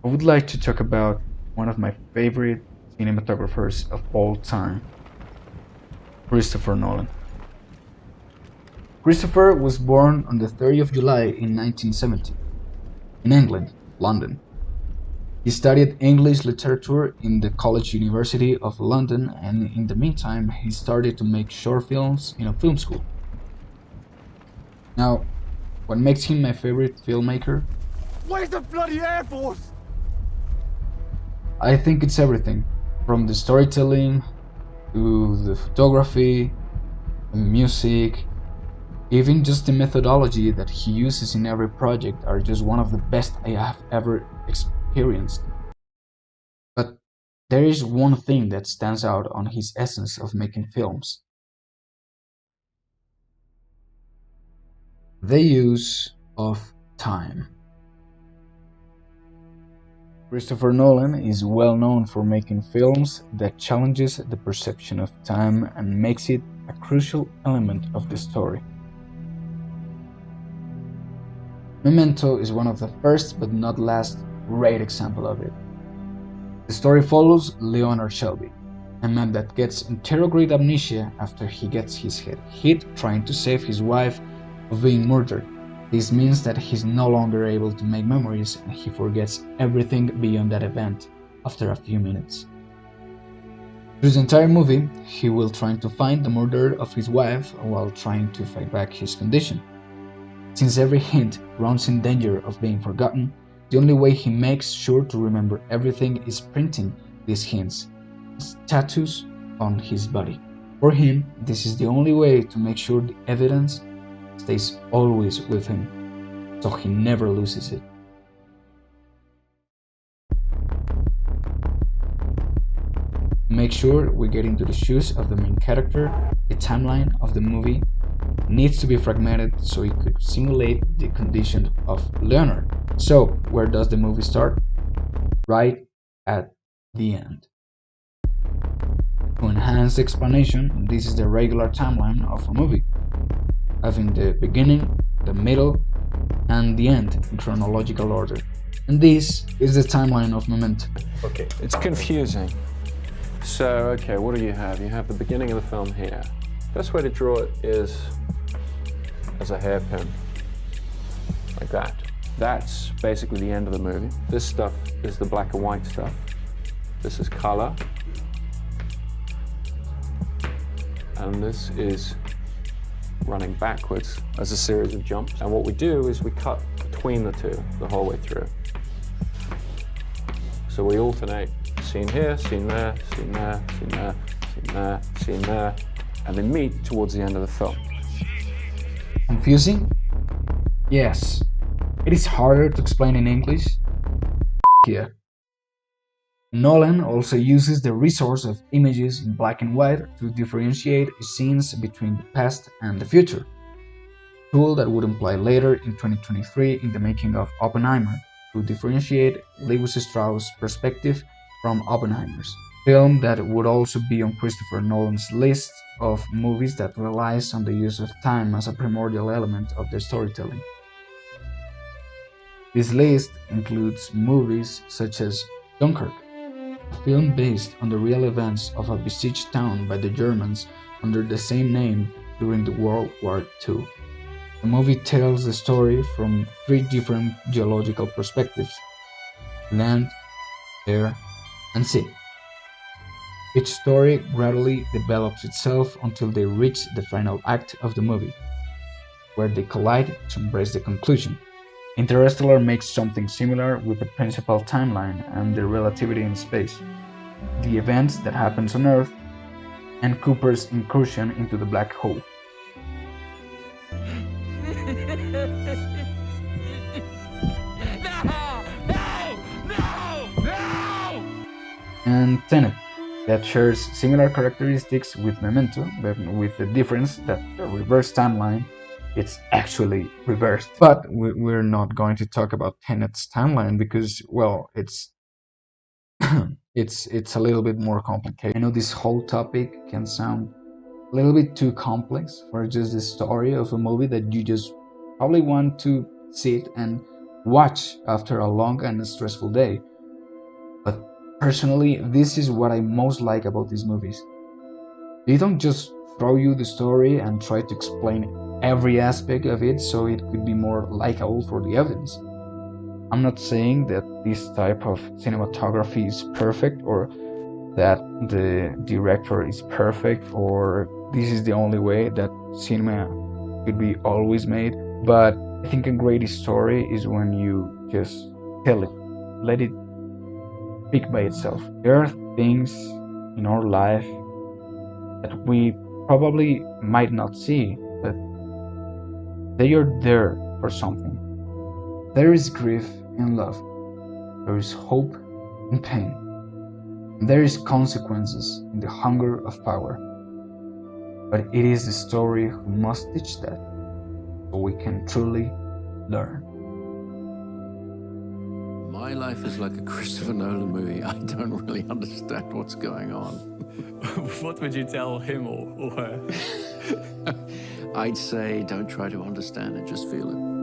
I would like to talk about one of my favorite cinematographers of all time, Christopher Nolan. Christopher was born on the 30th of July in 1970 in England, London. He studied English literature in the College University of London, and in the meantime he started to make short films in a film school. Now, what makes him my favorite filmmaker? Where's the bloody Air Force? I think it's everything, from the storytelling to the photography, the music, even just the methodology that he uses in every project are just one of the best I have ever experienced. But there is one thing that stands out on his essence of making films: the use of time. Christopher Nolan is well known for making films that challenges the perception of time and makes it a crucial element of the story. Memento is one of the first but not last great example of it. The story follows Leonard Shelby, a man that gets interrogate amnesia after he gets his head hit trying to save his wife of being murdered. This means that he's no longer able to make memories and he forgets everything beyond that event after a few minutes. Through the entire movie, he will try to find the murderer of his wife while trying to fight back his condition. Since every hint runs in danger of being forgotten, the only way he makes sure to remember everything is printing these hints as tattoos on his body. For him, this is the only way to make sure the evidence stays always with him, so he never loses it. To make sure we get into the shoes of the main character, the timeline of the movie needs to be fragmented so it could simulate the condition of Leonard. So, where does the movie start? Right at the end. To enhance the explanation, this is the regular timeline of a movie, having the beginning, the middle, and the end in chronological order. And this is the timeline of Memento. Okay. It's confusing. So, okay, what do you have? You have the beginning of the film here. Best way to draw it is as a hairpin, like that. That's basically the end of the movie. This stuff is the black and white stuff. This is color. And this is running backwards as a series of jumps. And what we do is we cut between the two the whole way through. So we alternate scene here, scene there, scene there, scene there, scene there, scene there, and they meet towards the end of the film. Confusing? Yes. It is harder to explain in English. Yeah. Nolan also uses the resource of images in black and white to differentiate scenes between the past and the future, a tool that would apply later in 2023 in the making of Oppenheimer to differentiate Lewis Strauss' perspective from Oppenheimer's, film that would also be on Christopher Nolan's list of movies that relies on the use of time as a primordial element of their storytelling. This list includes movies such as Dunkirk, a film based on the real events of a besieged town by the Germans under the same name during the World War II. The movie tells the story from three different geological perspectives: land, air, and sea. Each story gradually develops itself until they reach the final act of the movie, where they collide to embrace the conclusion. Interstellar makes something similar with the principal timeline and the relativity in space, the events that happens on Earth, and Cooper's incursion into the black hole. And Tenet, that shares similar characteristics with Memento, but with the difference that the reverse timeline it's actually reversed. But we're not going to talk about Tenet's timeline because, well, it's it's a little bit more complicated. I know this whole topic can sound a little bit too complex for just the story of a movie that you just probably want to sit and watch after a long and stressful day. But personally, this is what I most like about these movies. They don't just throw you the story and try to explain every aspect of it so it could be more likable for the audience. I'm not saying that this type of cinematography is perfect or that the director is perfect or this is the only way that cinema could be always made, but I think a great story is when you just tell it, let it speak by itself. There are things in our life that we probably might not see, but they are there for something. There is grief in love, there is hope in pain, and there is consequences in the hunger of power. But it is the story who must teach that, so we can truly learn. My life is like a Christopher Nolan movie. I don't really understand what's going on. What would you tell him or her? I'd say don't try to understand it, just feel it.